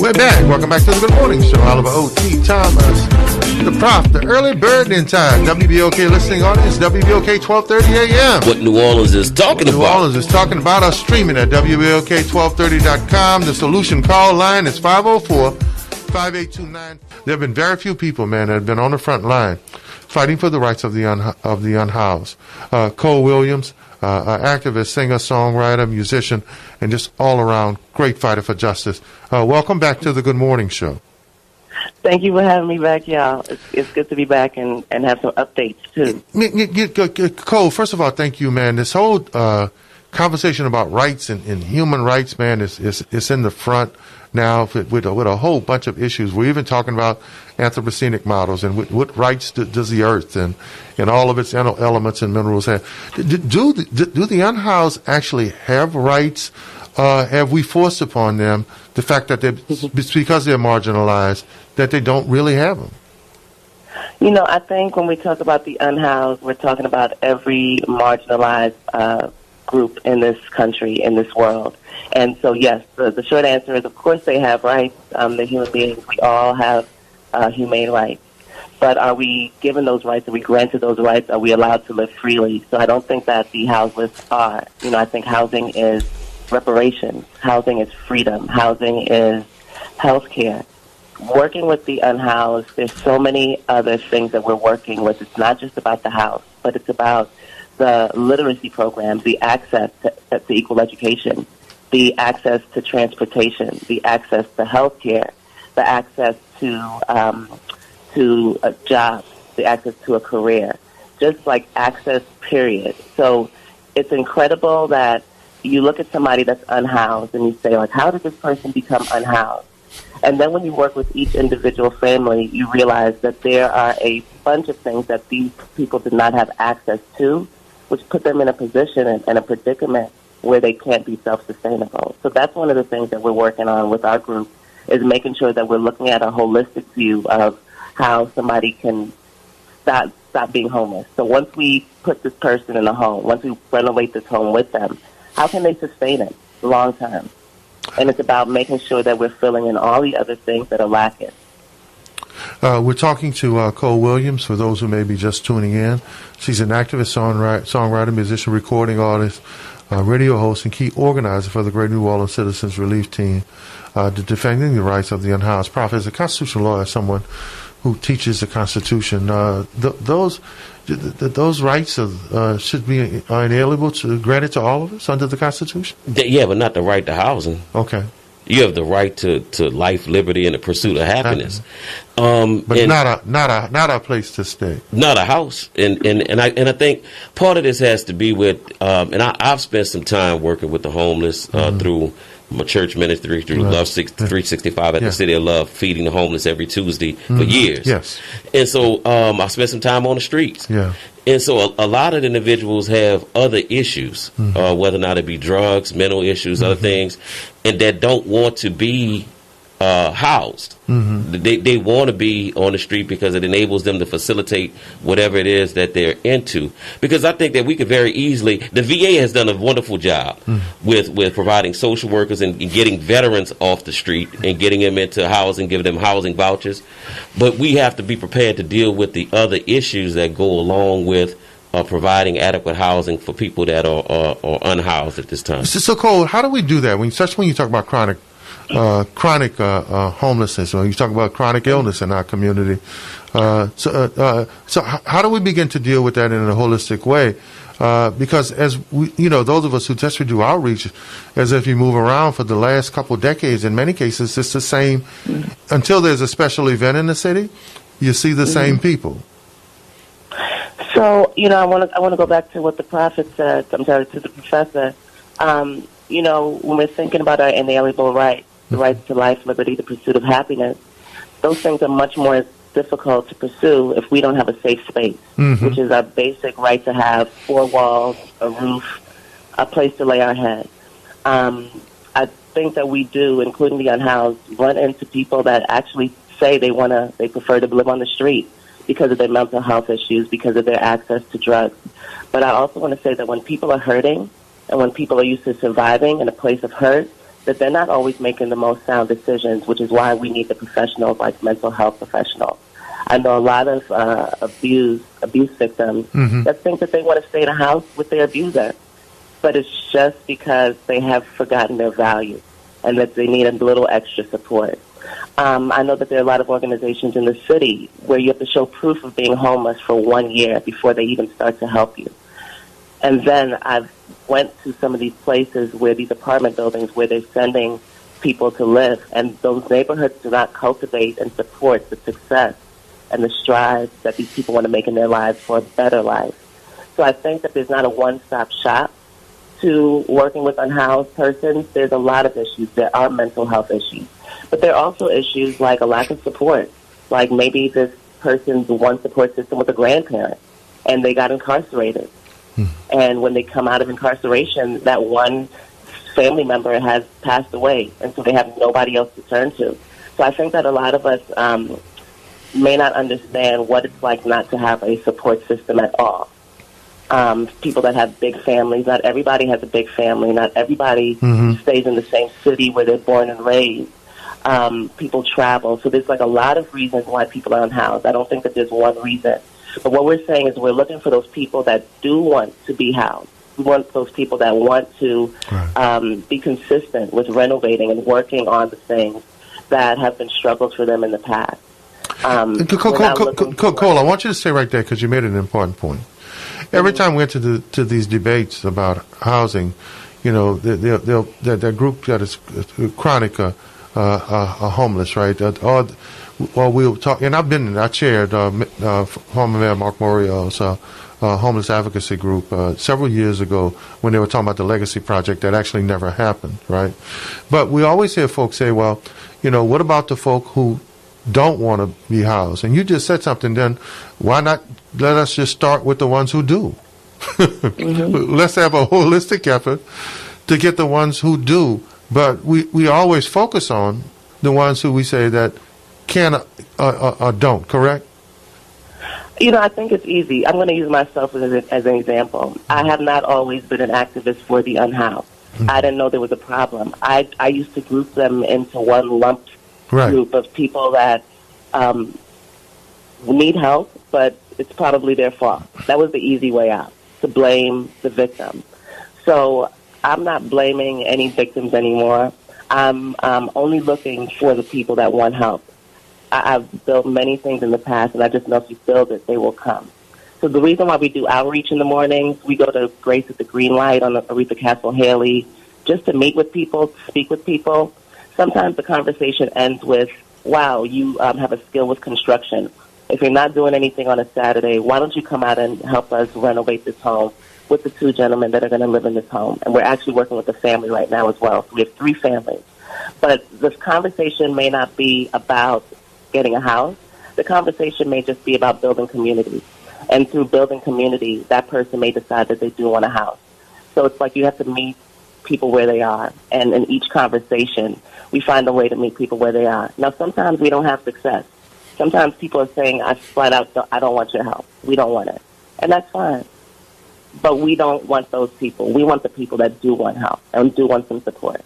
We're back. Welcome back to the Good Morning Show. Oliver O.T. Thomas, the Prof, the early bird in time. WBOK listening audience, WBOK 1230 a.m. What New Orleans is talking about. New Orleans is talking about us streaming at WBOK1230.com. The solution call line is 504-5829. There have been very few people, man, that have been on the front line fighting for the rights of the unhoused. Cole Williams, activist, singer, songwriter, musician, and just all-around great fighter for justice. Welcome back to the Good Morning Show. Thank you for having me back, y'all. It's good to be back and have some updates, too. Cole, first of all, thank you, man. This whole conversation about rights and human rights, man, is in the front now with a whole bunch of issues. We're even talking about Anthropocenic models and what rights does the earth and all of its elements and minerals have. Do the unhoused actually have rights? Have we forced upon them the fact that because they're marginalized, that they don't really have them? You know, I think when we talk about the unhoused, we're talking about every marginalized group in this country, in this world. And so, yes, the short answer is, of course, they have rights. They're human beings. We all have humane rights. But are we given those rights? Are we granted those rights? Are we allowed to live freely? So I don't think that the houseless are. You know, I think housing is reparations. Housing is freedom. Housing is health care. Working with the unhoused, there's so many other things that we're working with. It's not just about the house, but it's about the literacy programs, the access to equal education, the access to transportation, the access to health care, the access to a job, the access to a career, just like access, period. So it's incredible that you look at somebody that's unhoused and you say, like, how did this person become unhoused? And then when you work with each individual family, you realize that there are a bunch of things that these people did not have access to, which put them in a position and a predicament where they can't be self-sustainable. So that's one of the things that we're working on with our group, is making sure that we're looking at a holistic view of how somebody can stop being homeless. So once we put this person in a home, once we renovate this home with them, how can they sustain it long term? And it's about making sure that we're filling in all the other things that are lacking. We're talking to Cole Williams, for those who may be just tuning in. She's an activist, songwriter, musician, recording artist, radio host, and key organizer for the Great New Orleans Citizens Relief Team, defending the rights of the unhoused. Prof, as a constitutional lawyer, someone who teaches the Constitution, those rights should be inalienable, granted to all of us under the Constitution? Yeah, but not the right to housing. Okay. You have the right to life, liberty, and the pursuit of happiness. But not a place to stay. Not a house. And I think part of this has to be with, and I've spent some time working with the homeless through my church ministry, through Love 365 at the City of Love, feeding the homeless every Tuesday for years. Yes. And so I spent some time on the streets. Yeah. And so a lot of the individuals have other issues, whether or not it be drugs, mental issues, other things, and that don't want to be housed. They want to be on the street because it enables them to facilitate whatever it is that they're into. Because I think that we could very easily, the VA has done a wonderful job with providing social workers and getting veterans off the street and getting them into housing, giving them housing vouchers. But we have to be prepared to deal with the other issues that go along with providing adequate housing for people that are unhoused at this time. So Cole, how do we do that? Especially when you talk about chronic homelessness, or you talk about chronic illness in our community. So how do we begin to deal with that in a holistic way? Because as we, those of us who just do outreach, as if you move around for the last couple of decades, in many cases it's the same. Until there's a special event in the city, you see the same people. So, I want to go back to what the prophet said. I'm sorry, to the professor. When we're thinking about our inalienable rights, the rights to life, liberty, the pursuit of happiness, those things are much more difficult to pursue if we don't have a safe space, which is our basic right to have 4 walls, a roof, a place to lay our head. I think that we do, including the unhoused, run into people that actually say they prefer to live on the street because of their mental health issues, because of their access to drugs. But I also want to say that when people are hurting and when people are used to surviving in a place of hurt, that they're not always making the most sound decisions, which is why we need the professionals like mental health professionals. I know a lot of abuse victims that think that they want to stay in a house with their abuser, but it's just because they have forgotten their value and that they need a little extra support. I know that there are a lot of organizations in the city where you have to show proof of being homeless for 1 year before they even start to help you. And then I've went to some of these places where these apartment buildings where they're sending people to live, and those neighborhoods do not cultivate and support the success and the strides that these people want to make in their lives for a better life. So I think that there's not a one-stop shop to working with unhoused persons. There's a lot of issues. There are mental health issues. But there are also issues like a lack of support. Like maybe this person's one support system with a grandparent, and they got incarcerated. And when they come out of incarceration, that one family member has passed away, and so they have nobody else to turn to. So I think that a lot of us may not understand what it's like not to have a support system at all. People that have big families, not everybody has a big family. Not everybody stays in the same city where they're born and raised. People travel. So there's like a lot of reasons why people are unhoused. I don't think that there's one reason. But what we're saying is we're looking for those people that do want to be housed. We want those people that want to be consistent with renovating and working on the things that have been struggles for them in the past. Cole, I want you to stay right there because you made an important point. Every time we get to these debates about housing, you know, that group that is chronic homeless, right? Well, we'll talk, and I chaired former Mayor Mark Morial's homeless advocacy group several years ago when they were talking about the legacy project that actually never happened, right? But we always hear folks say, well, you know, what about the folk who don't want to be housed? And you just said something then, why not let us just start with the ones who do? Let's have a holistic effort to get the ones who do. But we always focus on the ones who we say that can or don't, correct? You know, I think it's easy. I'm going to use myself as an example. I have not always been an activist for the unhoused. I didn't know there was a problem. I used to group them into one lumped group of people that need help, but it's probably their fault. That was the easy way out, to blame the victim. So I'm not blaming any victims anymore. I'm only looking for the people that want help. I've built many things in the past, and I just know if you build it, they will come. So the reason why we do outreach in the mornings, we go to Grace at the Green Light on the Aretha Castle Haley, just to meet with people, speak with people. Sometimes the conversation ends with, wow, you have a skill with construction. If you're not doing anything on a Saturday, why don't you come out and help us renovate this home with the two gentlemen that are going to live in this home? And we're actually working with a family right now as well. So we have 3 families. But this conversation may not be about getting a house. The conversation may just be about building community. And through building community, that person may decide that they do want a house. So it's like you have to meet people where they are. And in each conversation, we find a way to meet people where they are. Now, sometimes we don't have success. Sometimes people are saying, I flat out, I don't want your help. We don't want it. And that's fine. But we don't want those people. We want the people that do want help and do want some support.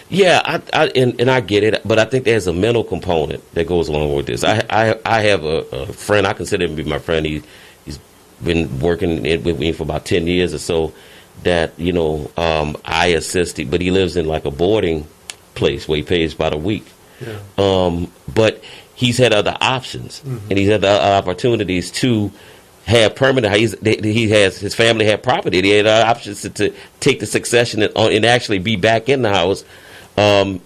Yeah, I get it, but I think there's a mental component that goes along with this. I have a friend, I consider him to be my friend. He's been working with me for about 10 years or so that, you know, I assisted, but he lives in like a boarding place where he pays about a week. Yeah. But he's had other options, and he's had other opportunities to have permanent. His family had property. They had options to take the succession and actually be back in the house. And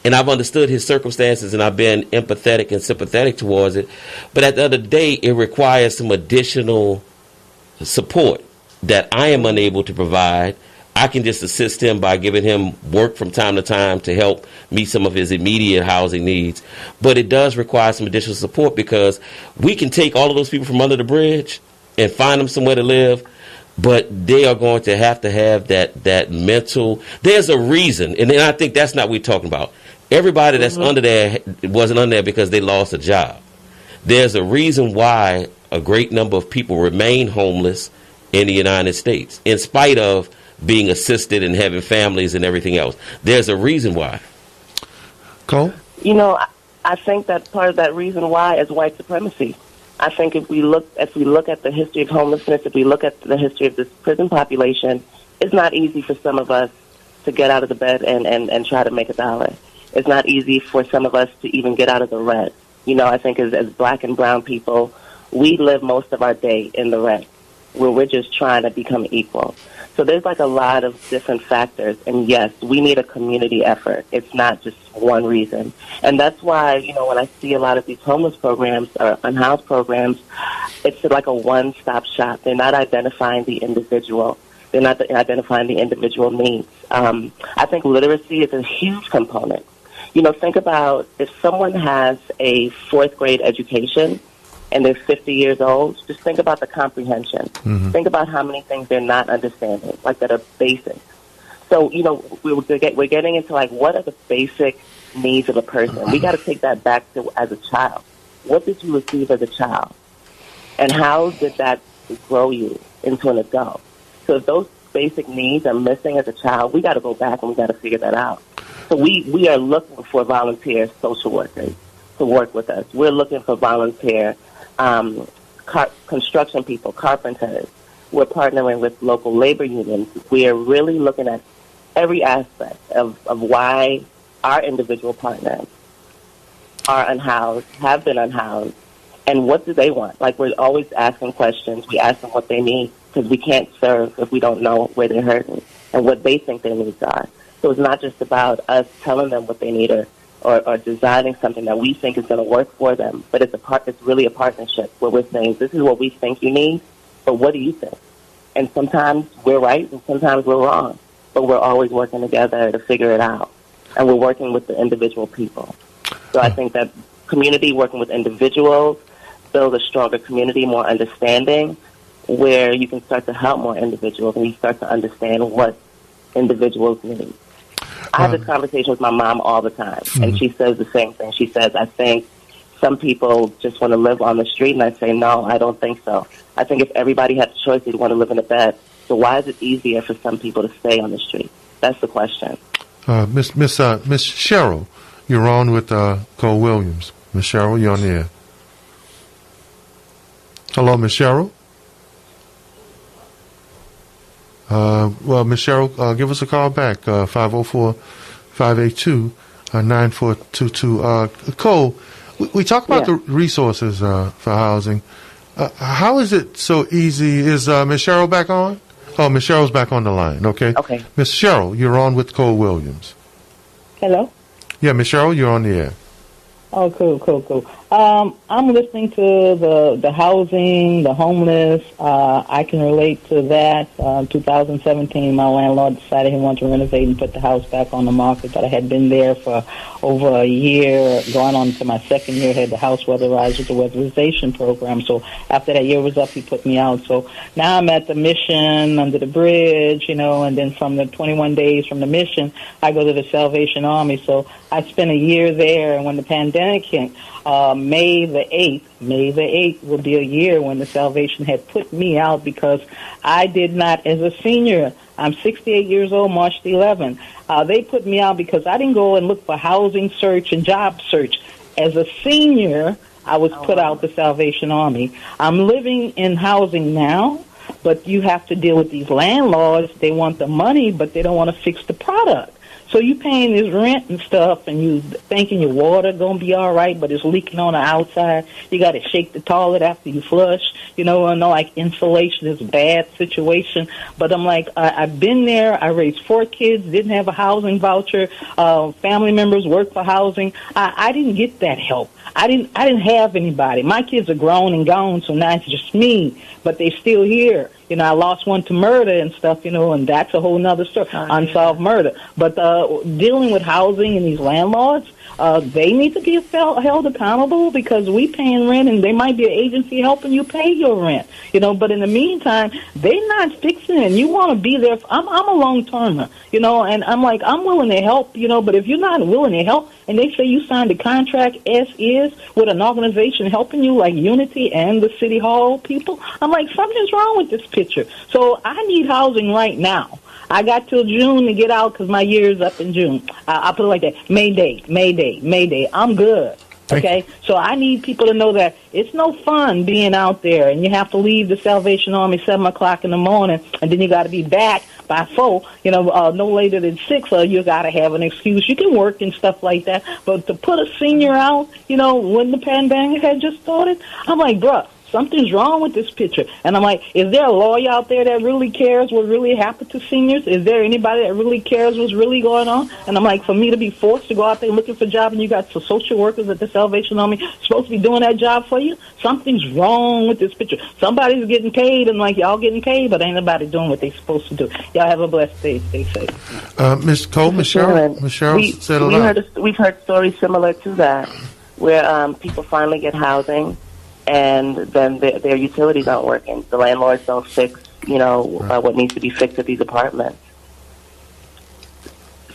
I've understood his circumstances, and I've been empathetic and sympathetic towards it. But at the end of the day, it requires some additional support that I am unable to provide. I can just assist him by giving him work from time to time to help meet some of his immediate housing needs. But it does require some additional support because we can take all of those people from under the bridge and find them somewhere to live, but they are going to have that mental. There's a reason, and I think that's not what we're talking about. Everybody that's under there wasn't under there because they lost a job. There's a reason why a great number of people remain homeless in the United States, in spite of being assisted and having families and everything else. There's a reason why. Cole? You know, I think that part of that reason why is white supremacy. I think if we look at the history of homelessness, if we look at the history of this prison population, it's not easy for some of us to get out of the bed and try to make a dollar. It's not easy for some of us to even get out of the red. You know, I think as black and brown people, we live most of our day in the red, where we're just trying to become equal. So there's like a lot of different factors. And yes, we need a community effort. It's not just one reason. And that's why, you know, when I see a lot of these homeless programs or unhoused programs, it's like a one-stop shop. They're not identifying the individual. They're not identifying the individual needs. I think literacy is a huge component. You know, think about if someone has a fourth grade education and they're 50 years old, just think about the comprehension. Think about how many things they're not understanding, like that are basic. So, you know, we're getting into, like, what are the basic needs of a person? We got to take that back to as a child. What did you receive as a child? And how did that grow you into an adult? So if those basic needs are missing as a child, we got to go back and we got to figure that out. So we are looking for volunteer social workers to work with us. We're looking for volunteer construction people, carpenters. We're partnering with local labor unions. We are really looking at every aspect of why our individual partners are unhoused, have been unhoused, and what do they want. Like, we're always asking questions. We ask them what they need, because we can't serve if we don't know where they're hurting and what they think their needs are. So it's not just about us telling them what they need or designing something that we think is going to work for them, but it's really a partnership where we're saying, this is what we think you need, but what do you think? And sometimes we're right and sometimes we're wrong, but we're always working together to figure it out. And we're working with the individual people. So I think that community, working with individuals, build a stronger community, more understanding, where you can start to help more individuals and you start to understand what individuals need. I have this conversation with my mom all the time, and she says the same thing. She says, I think some people just want to live on the street, and I say, no, I don't think so. I think if everybody had the choice, they'd want to live in a bed. So why is it easier for some people to stay on the street? That's the question. Miss Cheryl, you're on with Cole Williams. Miss Cheryl, you're on the air. Hello, Miss Cheryl. Well, Ms. Cheryl, give us a call back, 504-582-9422. Cole, we talk about the resources for housing. How is it so easy? Is Ms. Cheryl back on? Oh, Ms. Cheryl's back on the line. Okay. Okay. Ms. Cheryl, you're on with Cole Williams. Hello? Yeah, Ms. Cheryl, you're on the air. Oh, cool. I'm listening to the housing, the homeless. I can relate to that. 2017, my landlord decided he wanted to renovate and put the house back on the market, but I had been there for over a year, going on to my second year, had the house weatherized with the weatherization program. So after that year was up, he put me out. So now I'm at the mission under the bridge, and then from the 21 days from the mission, I go to the Salvation Army. So I spent a year there, and when the pandemic hit, May the 8th will be a year when the Salvation had put me out because I did not, as a senior, I'm 68 years old, March the 11th. They put me out because I didn't go and look for housing search and job search. As a senior, I was put out the Salvation Army. I'm living in housing now, but you have to deal with these landlords. They want the money, but they don't want to fix the product. So you paying this rent and stuff, and you thinking your water gonna be all right, but it's leaking on the outside. You got to shake the toilet after you flush. I know like insulation is a bad situation, but I'm like, I've been there. I raised 4 kids, didn't have a housing voucher. Family members work for housing. I didn't get that help. I didn't have anybody. My kids are grown and gone, so now it's just me, but they still here. I lost one to murder and stuff, and that's a whole nother story, unsolved murder. But dealing with housing and these landlords, they need to be held accountable because we paying rent and they might be an agency helping you pay your rent, But in the meantime, they're not fixing it. And you want to be there. I'm a long-termer, and I'm like, I'm willing to help, but if you're not willing to help and they say you signed a contract as is with an organization helping you like Unity and the City Hall people, I'm like, something's wrong with this picture. So I need housing right now. I got till June to get out because my year is up in June. I'll put it like that. May Day. I'm good. Okay, so I need people to know that it's no fun being out there, and you have to leave the Salvation Army 7 o'clock in the morning, and then you got to be back by 4. No later than 6, or you got to have an excuse. You can work and stuff like that, but to put a senior out, when the pandemic had just started, I'm like, bruh, something's wrong with this picture. And I'm like, is there a lawyer out there that really cares what really happened to seniors? Is there anybody that really cares what's really going on? And I'm like, for me to be forced to go out there looking for a job, and you got the social workers at the Salvation Army supposed to be doing that job for you? Something's wrong with this picture. Somebody's getting paid, and like, y'all getting paid, but ain't nobody doing what they supposed to do. Y'all have a blessed day. Stay safe. Ms. Cole, Michelle, said a lot. We've heard stories similar to that, where people finally get housing, and then their utilities aren't working. The landlords don't fix, what needs to be fixed at these apartments.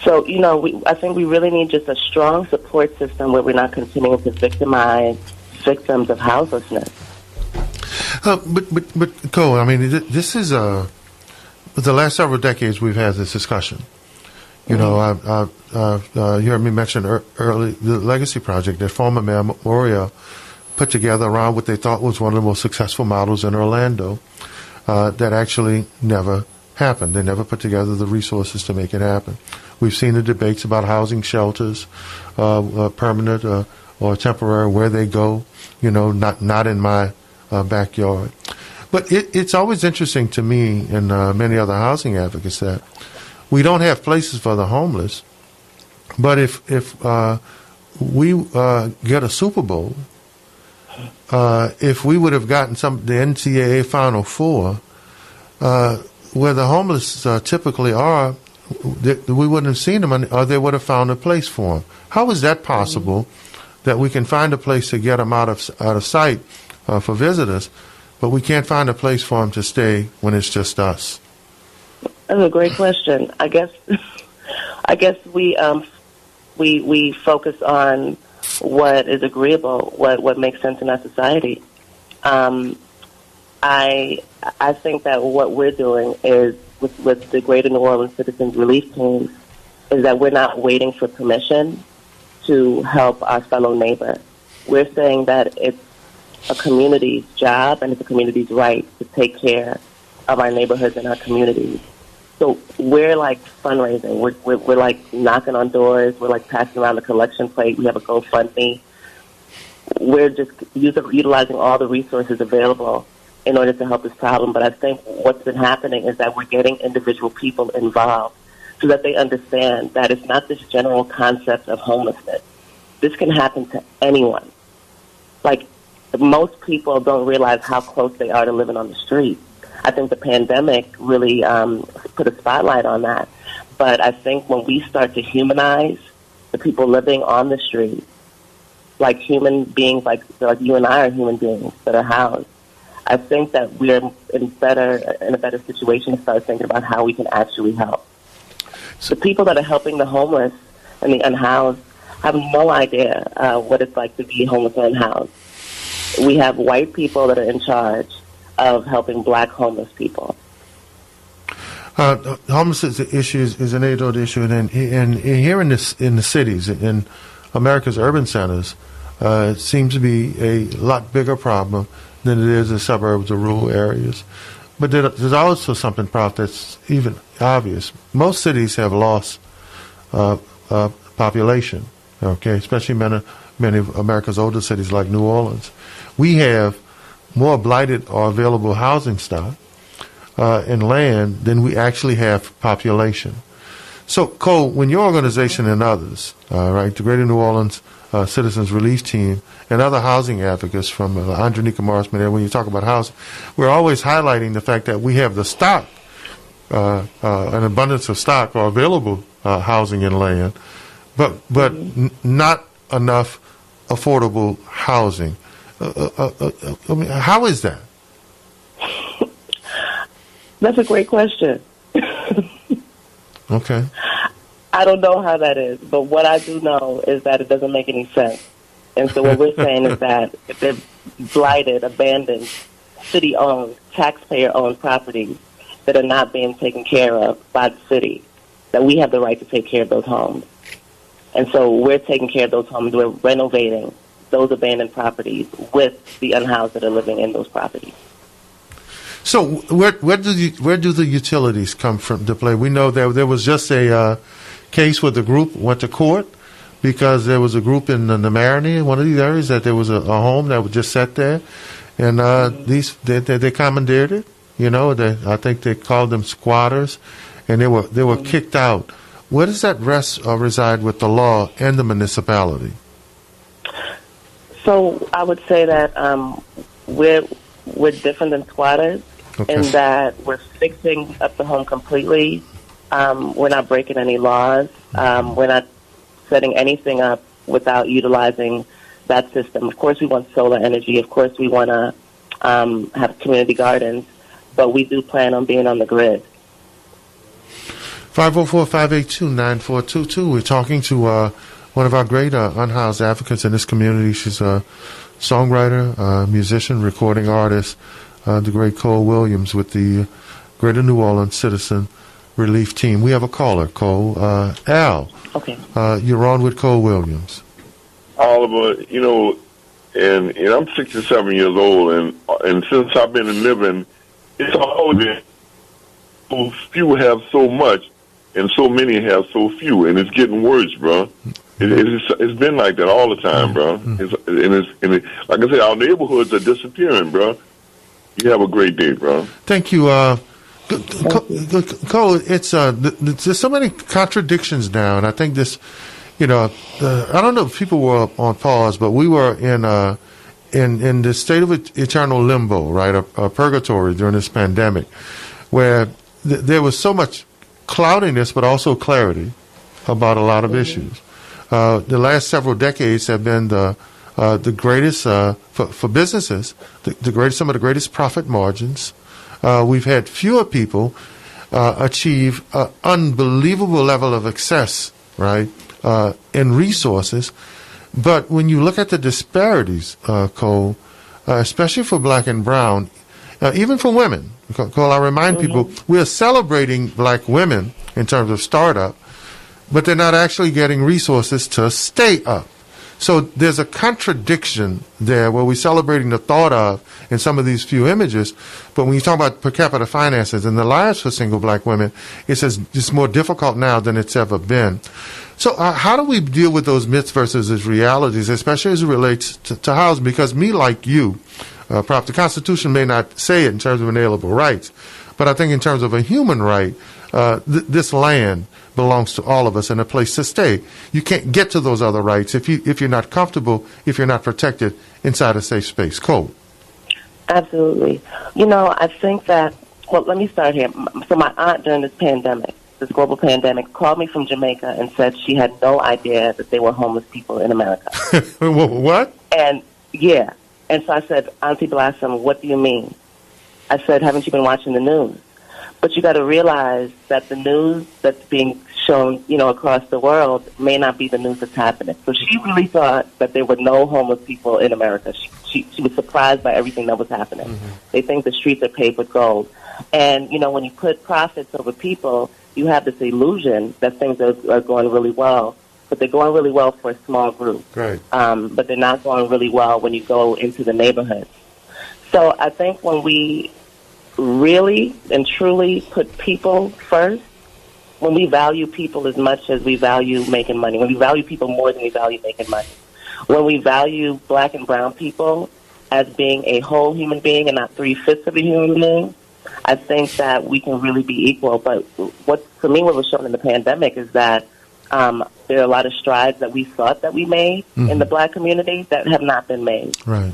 So, I think we really need just a strong support system where we're not continuing to victimize victims of houselessness. But Cole, I mean, this is the last several decades we've had this discussion. You heard me mention early the Legacy Project, that former Mayor Moria put together around what they thought was one of the most successful models in Orlando that actually never happened. They never put together the resources to make it happen. We've seen the debates about housing shelters, permanent or temporary, where they go, not in my backyard. But it's always interesting to me and many other housing advocates that we don't have places for the homeless, but if we get a Super Bowl, if we would have gotten the NCAA Final Four, where the homeless typically are, we wouldn't have seen them, or they would have found a place for them. How is that possible, that we can find a place to get them out of sight for visitors, but we can't find a place for them to stay when it's just us? That's a great question. I guess we focus on what is agreeable, what makes sense in our society. I think that what we're doing is with the Greater New Orleans Citizens Relief Team is that we're not waiting for permission to help our fellow neighbor. We're saying that it's a community's job and it's a community's right to take care of our neighborhoods and our communities. So we're like fundraising. We're like knocking on doors. We're like passing around the collection plate. We have a GoFundMe. We're just utilizing all the resources available in order to help this problem. But I think what's been happening is that we're getting individual people involved so that they understand that it's not this general concept of homelessness. This can happen to anyone. Like, most people don't realize how close they are to living on the street. I think the pandemic really put a spotlight on that. But I think when we start to humanize the people living on the street, like human beings, like you and I are human beings that are housed, I think that we're in a better situation to start thinking about how we can actually help. The people that are helping the homeless and the unhoused have no idea what it's like to be homeless and unhoused. We have white people that are in charge of helping black homeless people. Homelessness is an age-old issue, and here in the cities, in America's urban centers, it seems to be a lot bigger problem than it is in suburbs or rural areas. But there's also something, Prof, that's even obvious. Most cities have lost population, especially many of America's older cities like New Orleans. We have more blighted or available housing stock and land than we actually have population. So, Cole, when your organization and others, the Greater New Orleans Citizens Relief Team and other housing advocates from Andronica Morris, when you talk about housing, we're always highlighting the fact that we have the stock, an abundance of stock or available housing and land, but not enough affordable housing. I mean, how is that? That's a great question. Okay. I don't know how that is, but what I do know is that it doesn't make any sense. And so what we're saying is that if they're blighted, abandoned, city-owned, taxpayer-owned properties, that are not being taken care of by the city, that we have the right to take care of those homes. And so we're taking care of those homes. We're renovating those abandoned properties with the unhoused that are living in those properties. So where do the utilities come from to play? We know that there was just a case where the group went to court because there was a group in the Marigny, one of these areas, that there was a home that was just set there, and they commandeered it. You know, I think they called them squatters, and they were kicked out. Where does that reside with the law and the municipality? So I would say that we're different than squatters in that we're fixing up the home completely. We're not breaking any laws. We're not setting anything up without utilizing that system. Of course, we want solar energy. Of course, we want to have community gardens, but we do plan on being on the grid. 504-582-9422. We're talking to one of our great unhoused advocates in this community. She's a songwriter, musician, recording artist, the great Cole Williams with the Greater New Orleans Citizen Relief Team. We have a caller, Cole. Al. Okay. You're on with Cole Williams. Oliver, you know, and I'm 67 years old, and since I've been living, it's always been so few have so much, and so many have so few, and it's getting worse, bro. It's been like that all the time, bro. Like I said, our neighborhoods are disappearing, bro. You have a great day, bro. Thank you, Cole. It's there's so many contradictions now, and I think this, I don't know if people were on pause, but we were in the state of eternal limbo, right, a purgatory during this pandemic, where there was so much cloudiness, but also clarity about a lot of issues. The last several decades have been the greatest for businesses, some of the greatest profit margins. We've had fewer people achieve an unbelievable level of excess, right, in resources. But when you look at the disparities, Cole, especially for black and brown, even for women, Cole, I remind people, we're celebrating black women in terms of startup, but they're not actually getting resources to stay up. So there's a contradiction there where we're celebrating the thought of in some of these few images, but when you talk about per capita finances and the lives for single black women, it's more difficult now than it's ever been. So how do we deal with those myths versus those realities, especially as it relates to housing? Because me, like you, the Constitution may not say it in terms of inalienable rights, but I think in terms of a human right, this land belongs to all of us and a place to stay. You can't get to those other rights if you're not comfortable, if you're not protected inside a safe space. Cole. Absolutely. I think that, well, let me start here. So my aunt during this global pandemic, called me from Jamaica and said she had no idea that there were homeless people in America. What? And yeah. And so I said, Auntie Blossom, what do you mean? I said, haven't you been watching the news? But you got to realize that the news that's being shown, across the world may not be the news that's happening. So she really thought that there were no homeless people in America. She was surprised by everything that was happening. Mm-hmm. They think the streets are paved with gold. And, when you put profits over people, you have this illusion that things are going really well. But they're going really well for a small group. Right. But they're not going really well when you go into the neighborhoods. So I think when we really and truly put people first, when we value people as much as we value making money, when we value people more than we value making money, when we value black and brown people as being a whole human being and not 3/5 of a human being, I think that we can really be equal. But what was shown in the pandemic is that there are a lot of strides that we thought that we made in the black community that have not been made. Right.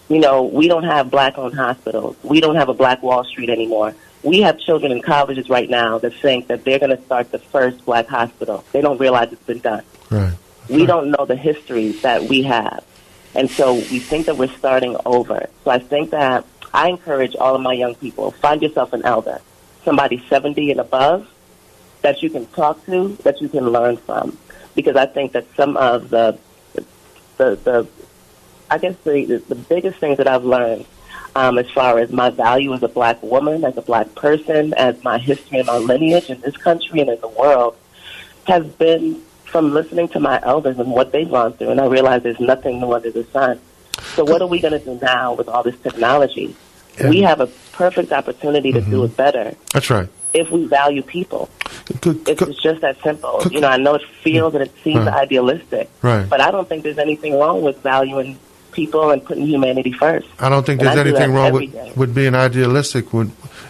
We don't have black-owned hospitals. We don't have a Black Wall Street anymore. We have children in colleges right now that think that they're going to start the first black hospital. They don't realize it's been done. Right. We don't know the history that we have. And so we think that we're starting over. So I think that I encourage all of my young people, find yourself an elder, somebody 70 and above that you can talk to, that you can learn from. Because I think that some of the biggest things that I've learned as far as my value as a black woman, as a black person, as my history and my lineage in this country and in the world, has been from listening to my elders and what they've gone through. And I realize there's nothing new under the sun. So what are we going to do now with all this technology? Yeah. We have a perfect opportunity to do it better. That's right. If we value people. It's just that simple. You know, I know it feels and it seems idealistic, but I don't think there's anything wrong with valuing people and putting humanity first. I don't think there's anything wrong with being idealistic,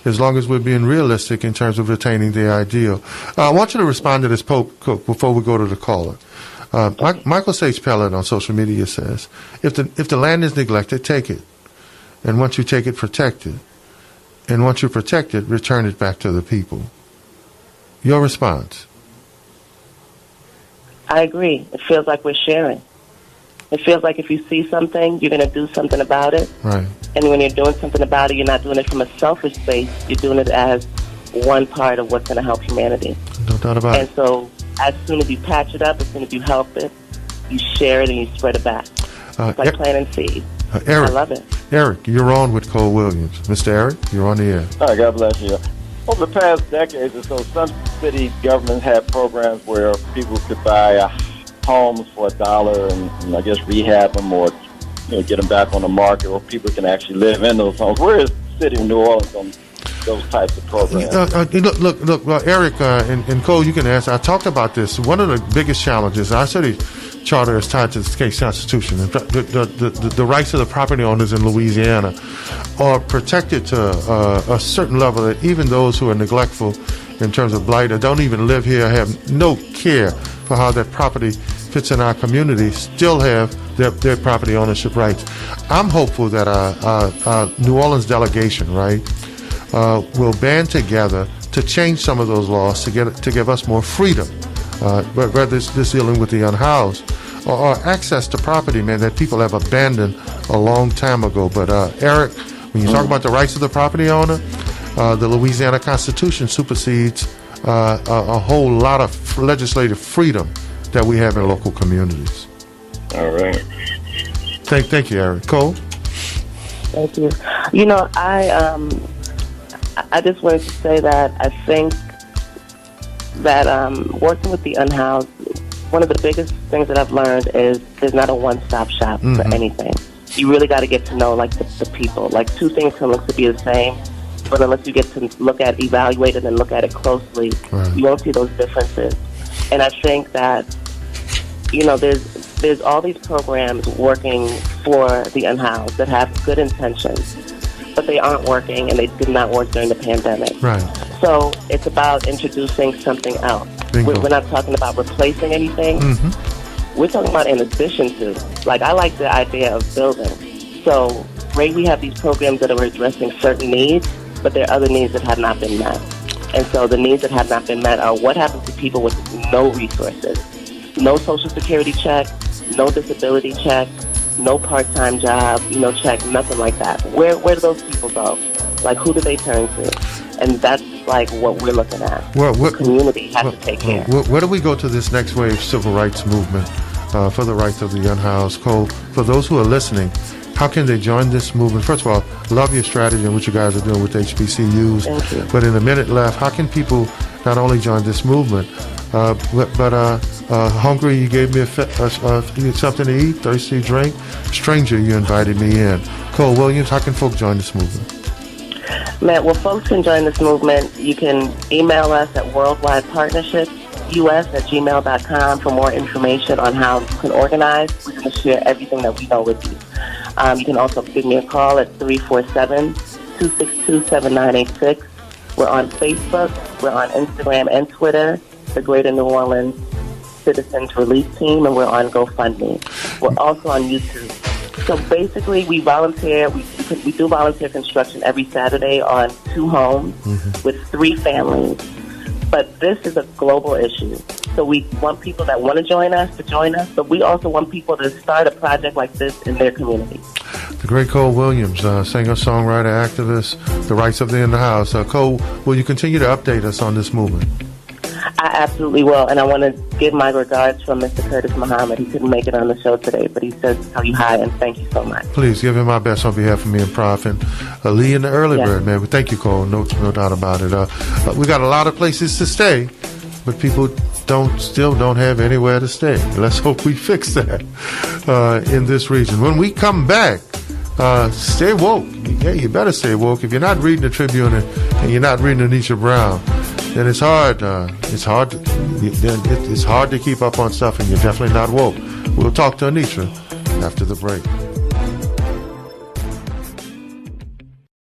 as long as we're being realistic in terms of attaining the ideal. I want you to respond to this before we go to the caller. Michael Sage Pellet on social media says, if the land is neglected, take it. And once you take it, protect it. And once you protect it, return it back to the people. Your response? I agree. It feels like we're sharing. It feels like if you see something, you're going to do something about it. Right. And when you're doing something about it, you're not doing it from a selfish space. You're doing it as one part of what's going to help humanity. No doubt about it. And so as soon as you patch it up, as soon as you help it, you share it and you spread it back. It's like planting seeds. Eric, I love it. Eric, you're on with Cole Williams. Mr. Eric, you're on the air. Hi, God bless you. Over the past decades or so, some city governments had programs where people could buy homes for $1 and I guess rehab them or get them back on the market, or people can actually live in those homes. Where is the city of New Orleans on those types of programs? Look, Eric and Cole, you can answer. I talked about this. One of the biggest challenges, our city charter is tied to the state's constitution. The rights of the property owners in Louisiana are protected to a certain level that even those who are neglectful in terms of blight or don't even live here, have no care for how that property fits in our community, still have their property ownership rights. I'm hopeful that our New Orleans delegation, will band together to change some of those laws to give us more freedom, whether it's dealing with the unhoused or access to property, man, that people have abandoned a long time ago. But Eric, when you talk about the rights of the property owner, the Louisiana Constitution supersedes a whole lot of legislative freedom that we have in local communities. All right. Thank you, Eric. Cole? Thank you. I just wanted to say that I think that working with the unhoused, one of the biggest things that I've learned is there's not a one-stop shop for anything. You really got to get to know the people. Like, two things can look to be the same, but unless you get to evaluate it and look at it closely, you won't see those differences. And I think that there's all these programs working for the unhoused that have good intentions, but they aren't working, and they did not work during the pandemic. Right. So it's about introducing something else. We're not talking about replacing anything. We're talking about in addition to. Like, I like the idea of building. So, we have these programs that are addressing certain needs, but there are other needs that have not been met. And so the needs that have not been met are what happens to people with no resources, no Social Security check, no disability check, no part-time job, check, nothing like that. Where do those people go? Like, who do they turn to? And that's like what we're looking at. The community has to take care. Where do we go to this next wave civil rights movement for the rights of the unhoused? Cole, for those who are listening, how can they join this movement? First of all, love your strategy and what you guys are doing with HBCUs. Thank you. But in a minute left, how can people not only join this movement, but hungry, you gave me something to eat, thirsty, drink, stranger, you invited me in. Cole Williams, how can folks join this movement? Matt, well, folks can join this movement. You can email us at worldwidepartnershipus@gmail.com for more information on how you can organize. We're going to share everything that we know with you. You can also give me a call at 347-262-7986. We're on Facebook. We're on Instagram and Twitter, the Greater New Orleans Citizens Relief Team, and we're on GoFundMe. We're also on YouTube. So basically, we volunteer. We do volunteer construction every Saturday on 2 homes with 3 families. But this is a global issue. So we want people that want to join us, but we also want people to start a project like this in their community. The great Cole Williams, singer, songwriter, activist, the rights of the in the house. Cole, will you continue to update us on this movement? I absolutely will, and I want to give my regards from Mr. Curtis Muhammad. He couldn't make it on the show today, but he says to tell you hi and thank you so much. Please give him my best on behalf of me and Prof and Lee and the Early Bird, man. Thank you, Cole. No doubt about it. We got a lot of places to stay, but people still don't have anywhere to stay. Let's hope we fix that in this region. When we come back, stay woke. Yeah, you better stay woke. If you're not reading the Tribune and you're not reading Anisha Brown, then it's hard. It's hard to keep up on stuff, and you're definitely not woke. We'll talk to Anisha after the break.